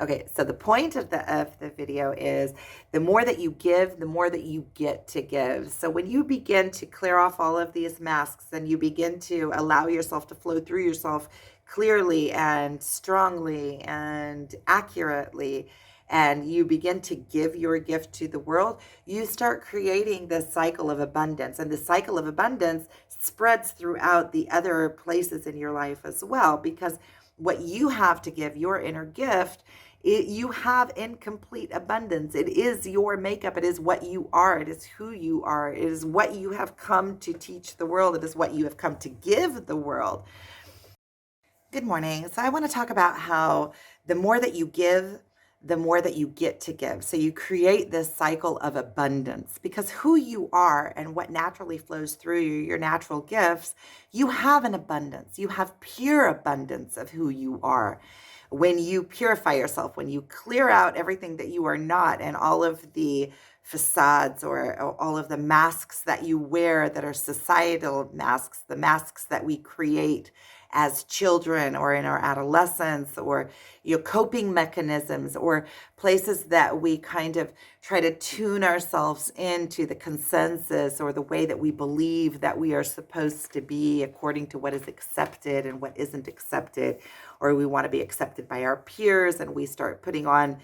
Okay, so the point of the video is the more that you give, the more that you get to give. So when you begin to clear off all of these masks and you begin to allow yourself to flow through yourself clearly and strongly and accurately, and you begin to give your gift to the world, you start creating this cycle of abundance. And the cycle of abundance spreads throughout the other places in your life as well, because what you have to give, your inner gift, you have incomplete abundance. It is your makeup. It is what you are. It is who you are. It is what you have come to teach the world. It is what you have come to give the world. Good morning. So I want to talk about how the more that you give, the more that you get to give. So you create this cycle of abundance, because who you are and what naturally flows through you, your natural gifts, you have an abundance. You have pure abundance of who you are. When you purify yourself, when you clear out everything that you are not and all of the facades or all of the masks that you wear that are societal masks, the masks that we create as children or in our adolescence, or coping mechanisms, or places that we kind of try to tune ourselves into the consensus or the way that we believe that we are supposed to be according to what is accepted and what isn't accepted, or we want to be accepted by our peers, and we start putting on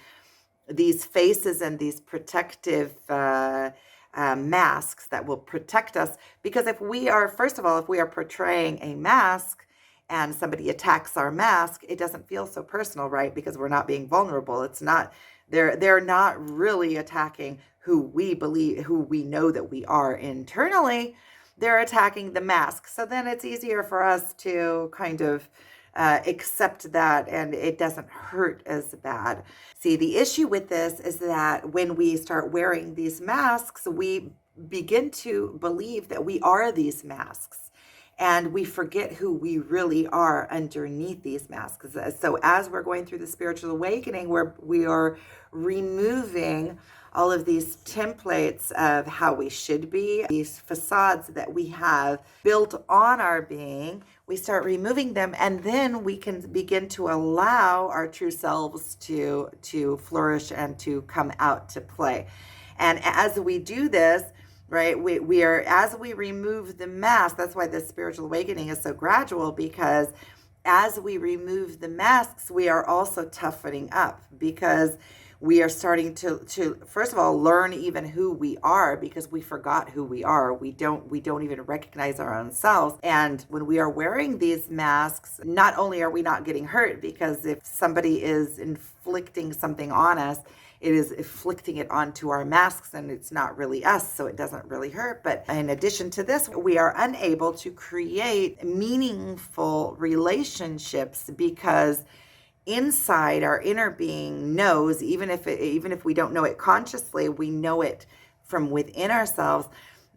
these faces and these protective masks that will protect us. Because if we are, first of all, if we are portraying a mask and somebody attacks our mask, it doesn't feel so personal, right? Because we're not being vulnerable. It's not, they're not really attacking who we believe, who we know that we are internally. They're attacking the mask. So then it's easier for us to kind of accept that, and it doesn't hurt as bad. See, the issue with this is that when we start wearing these masks, we begin to believe that we are these masks. And we forget who we really are underneath these masks. So as we're going through the spiritual awakening, we are removing all of these templates of how we should be, these facades that we have built on our being. We start removing them, and then we can begin to allow our true selves to flourish and to come out to play. And as we do this, right, we are, as we remove the mask, that's why the spiritual awakening is so gradual, because as we remove the masks, we are also toughening up, because we are starting to first of all learn even who we are, because we forgot who we are. We don't even recognize our own selves. And when we are wearing these masks, not only are we not getting hurt, because if somebody is inflicting something on us, it is inflicting it onto our masks, and it's not really us, so it doesn't really hurt. But in addition to this, we are unable to create meaningful relationships, because inside, our inner being knows, even if we don't know it consciously, we know it from within ourselves,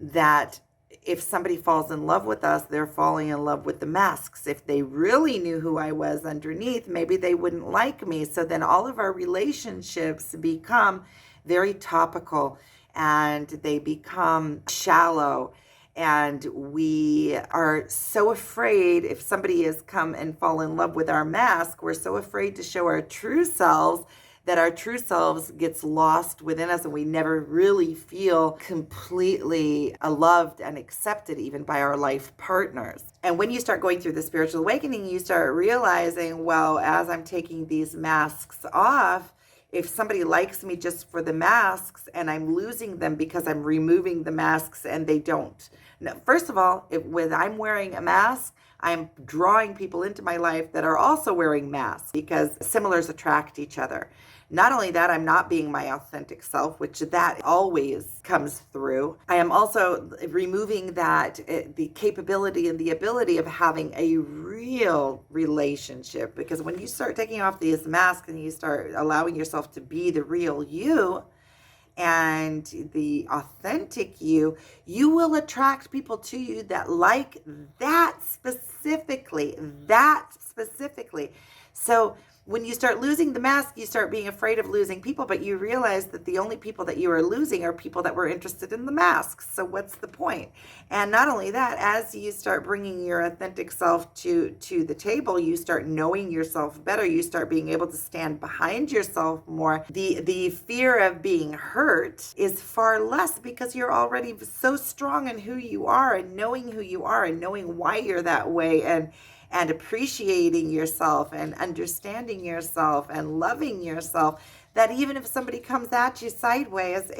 that if somebody falls in love with us, they're falling in love with the masks. If they really knew who I was underneath, maybe they wouldn't like me. So then all of our relationships become very topical, and they become shallow. And we are so afraid, if somebody has come and fall in love with our mask, we're so afraid to show our true selves, that our true selves gets lost within us, and we never really feel completely loved and accepted even by our life partners. And when you start going through the spiritual awakening, you start realizing, well, as I'm taking these masks off, if somebody likes me just for the masks, and I'm losing them because I'm removing the masks and they don't. Now, first of all, when I'm wearing a mask, I'm drawing people into my life that are also wearing masks, because similars attract each other. Not only that, I'm not being my authentic self, which that always comes through. I am also removing that, the capability and the ability of having a real relationship, because when you start taking off these masks and you start allowing yourself to be the real you and the authentic you, you will attract people to you that like that specifically. So when you start losing the mask, you start being afraid of losing people, but you realize that the only people that you are losing are people that were interested in the masks. So what's the point? And not only that, as you start bringing your authentic self to the table, you start knowing yourself better. You start being able to stand behind yourself more. The fear of being hurt is far less because you're already so strong in who you are and knowing who you are and knowing why you're that way, and appreciating yourself and understanding yourself and loving yourself, that even if somebody comes at you sideways,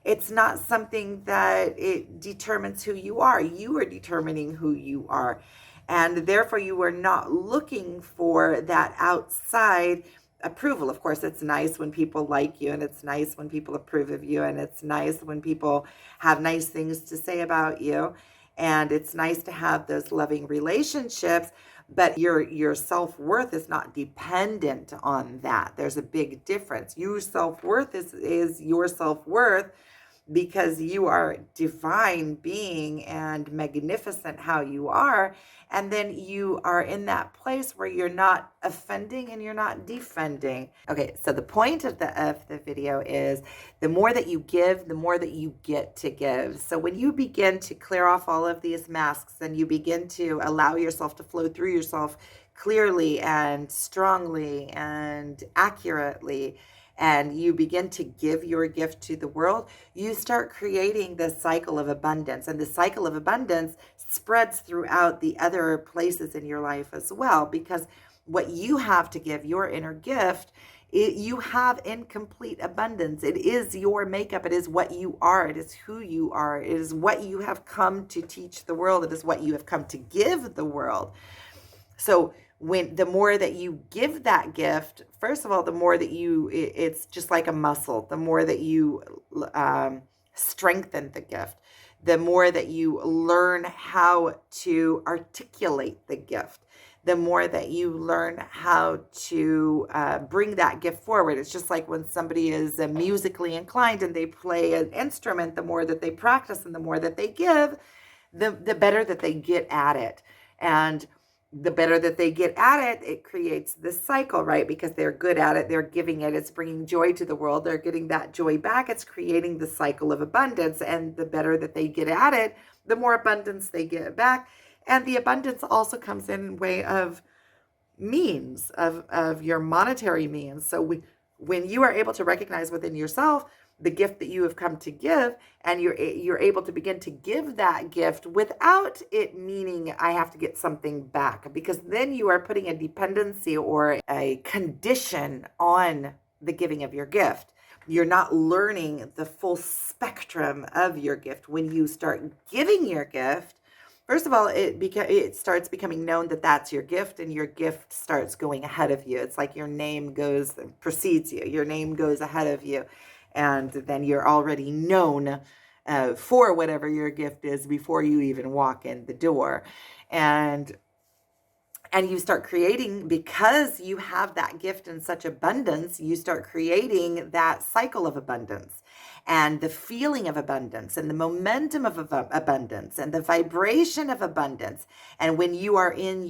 it's not something that it determines who you are. You are determining who you are. And therefore you are not looking for that outside approval. Of course, it's nice when people like you, and it's nice when people approve of you, and it's nice when people have nice things to say about you. And it's nice to have those loving relationships, but your self-worth is not dependent on that. There's a big difference. Your self-worth is your self-worth because you are divine being and magnificent how you are. And then you are in that place where you're not offending and you're not defending. Okay, so the point of the video is the more that you give, the more that you get to give. So when you begin to clear off all of these masks and you begin to allow yourself to flow through yourself clearly and strongly and accurately, and you begin to give your gift to the world, you start creating this cycle of abundance. And the cycle of abundance spreads throughout the other places in your life as well, because what you have to give, your inner gift, you have incomplete abundance. It is your makeup. It is what you are. It is who you are. It is what you have come to teach the world. It is what you have come to give the world. So when the more that you give that gift, first of all, the more that it's just like a muscle. The more that you strengthen the gift, the more that you learn how to articulate the gift, the more that you learn how to bring that gift forward. It's just like when somebody is musically inclined and they play an instrument, the more that they practice and the more that they give, the better that they get at it. And the better that they get at it, it creates this cycle, right? Because they're good at it, they're giving it, it's bringing joy to the world, they're getting that joy back, it's creating the cycle of abundance. And the better that they get at it, the more abundance they get back. And the abundance also comes in way of means, of your monetary means. So when you are able to recognize within yourself the gift that you have come to give, and you're able to begin to give that gift without it meaning I have to get something back, because then you are putting a dependency or a condition on the giving of your gift. You're not learning the full spectrum of your gift. When you start giving your gift, first of all, it starts becoming known that that's your gift, and your gift starts going ahead of you. It's like your name precedes you. Your name goes ahead of you. And then you're already known for whatever your gift is before you even walk in the door. And you start creating, because you have that gift in such abundance, you start creating that cycle of abundance and the feeling of abundance and the momentum of abundance and the vibration of abundance. And when you are in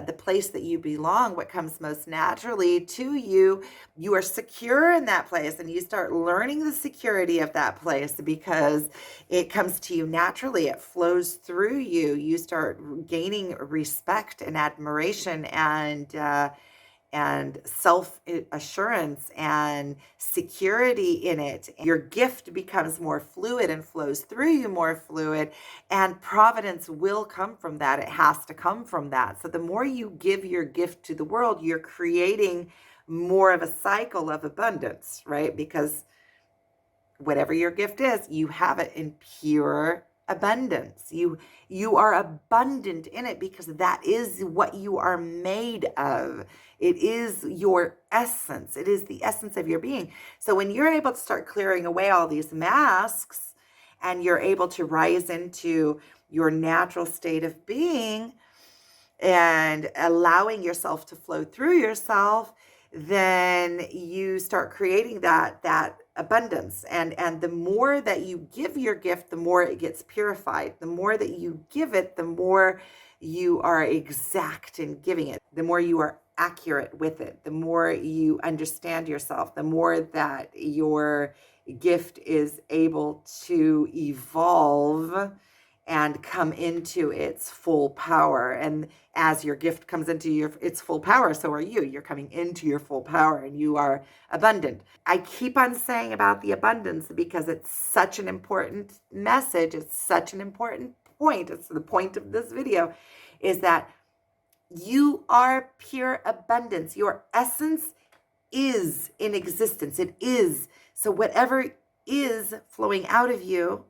the place that you belong, what comes most naturally to you, you are secure in that place, and you start learning the security of that place because it comes to you naturally. It flows through you. You start gaining respect and admiration and self-assurance and security in it. Your gift becomes more fluid and flows through you more fluid, and providence will come from that. It has to come from that. So the more you give your gift to the world, you're creating more of a cycle of abundance, right? Because whatever your gift is, you have it in pure abundance. You are abundant in it because that is what you are made of. It is your essence. It is the essence of your being. So when you're able to start clearing away all these masks and you're able to rise into your natural state of being and allowing yourself to flow through yourself, then you start creating that abundance. And the more that you give your gift, the more it gets purified. The more that you give it, the more you are exact in giving it. The more you are accurate with it, the more you understand yourself, the more that your gift is able to evolve and come into its full power. And as your gift comes into its full power, so are you. You're coming into your full power and you are abundant. I keep on saying about the abundance because it's such an important message. It's such an important point. It's the point of this video, is that you are pure abundance. Your essence is in existence. It is. So whatever is flowing out of you,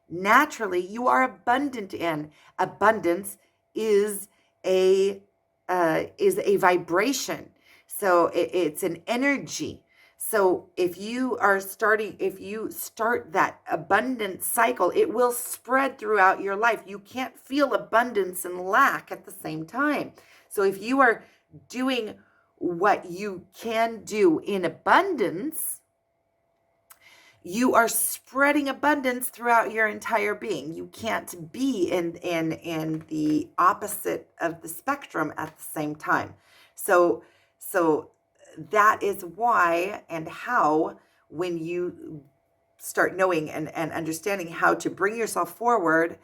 naturally, you are abundant in. Abundance is a vibration. So it's an energy. So if you start that abundant cycle, it will spread throughout your life. You can't feel abundance and lack at the same time. So if you are doing what you can do in abundance, you are spreading abundance throughout your entire being. You can't be in the opposite of the spectrum at the same time. So that is why and how, when you start knowing and understanding how to bring yourself forward,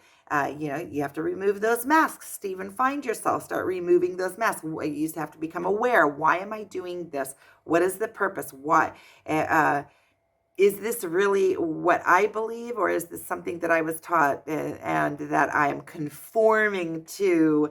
you have to remove those masks. Stephen, find yourself, start removing those masks. You have to become aware. Why am I doing this? What is the purpose? Why? Is this really what I believe, or is this something that I was taught and that I am conforming to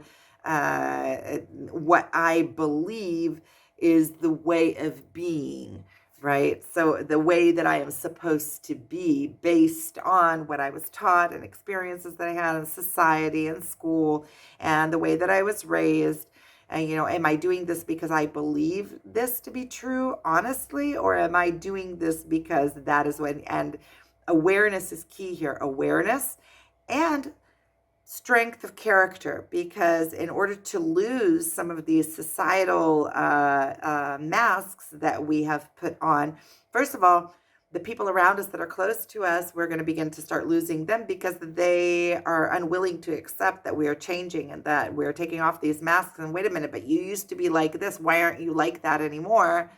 what I believe is the way of being, right? So the way that I am supposed to be based on what I was taught and experiences that I had in society and school and the way that I was raised. And, am I doing this because I believe this to be true, honestly, or am I doing this because that is when, and awareness is key here, awareness and strength of character, because in order to lose some of these societal masks that we have put on, first of all, the people around us that are close to us, we're going to begin to start losing them because they are unwilling to accept that we are changing and that we're taking off these masks. And wait a minute, but you used to be like this. Why aren't you like that anymore?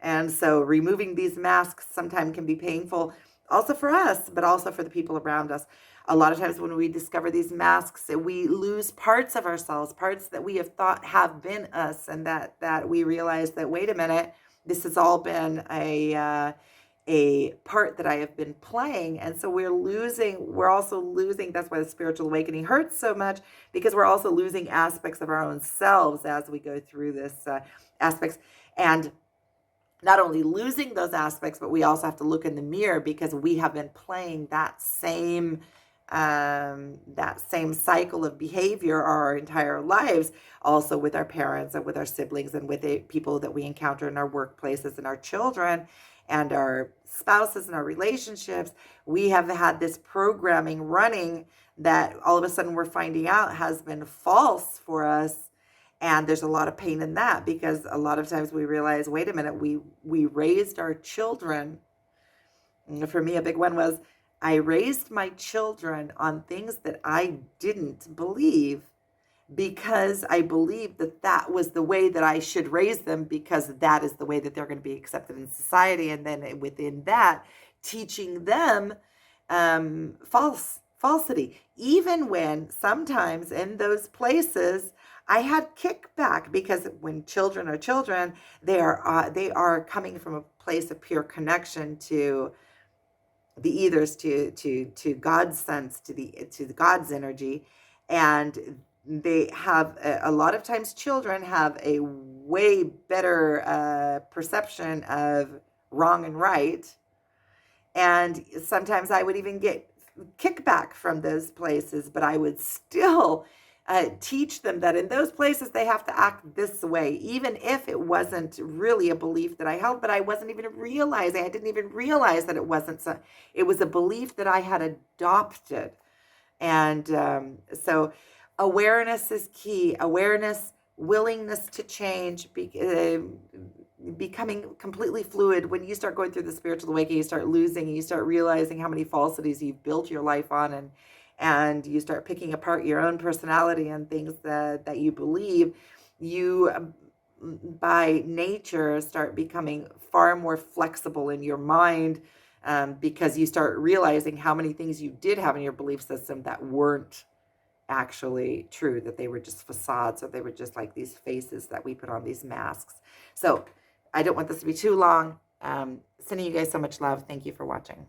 And so removing these masks sometimes can be painful, also for us, but also for the people around us. A lot of times when we discover these masks, we lose parts of ourselves, parts that we have thought have been us, and that we realize that, wait a minute, this has all been a part that I have been playing. And so we're also losing, that's why the spiritual awakening hurts so much, because we're also losing aspects of our own selves as we go through this aspects. And not only losing those aspects, but we also have to look in the mirror because we have been playing that same cycle of behavior our entire lives, also with our parents and with our siblings and with the people that we encounter in our workplaces and our children and our spouses and our relationships. We have had this programming running that all of a sudden we're finding out has been false for us. And there's a lot of pain in that because a lot of times we realize, wait a minute, we raised our children. And for me, a big one was, I raised my children on things that I didn't believe because I believed that was the way that I should raise them because that is the way that they're going to be accepted in society. And then within that, teaching them falsity, even when sometimes in those places I had kickback, because when children are children, they are coming from a place of pure connection to the ethers, to God's sense, to the God's energy, and they have a lot of times children have a way better perception of wrong and right, and sometimes I would even get kickback from those places, but I would still teach them that in those places they have to act this way, even if it wasn't really a belief that I held, but I wasn't even realizing, I didn't even realize that it wasn't so, it was a belief that I had adopted. And so awareness is key. Awareness, willingness to change, becoming completely fluid. When you start going through the spiritual awakening, you start losing, you start realizing how many falsities you've built your life on, and you start picking apart your own personality and things that you believe. You by nature start becoming far more flexible in your mind, because you start realizing how many things you did have in your belief system that weren't actually true, that they were just facades, or they were just like these faces that we put on, these masks. So I don't want this to be too long. Sending you guys so much love. Thank you for watching.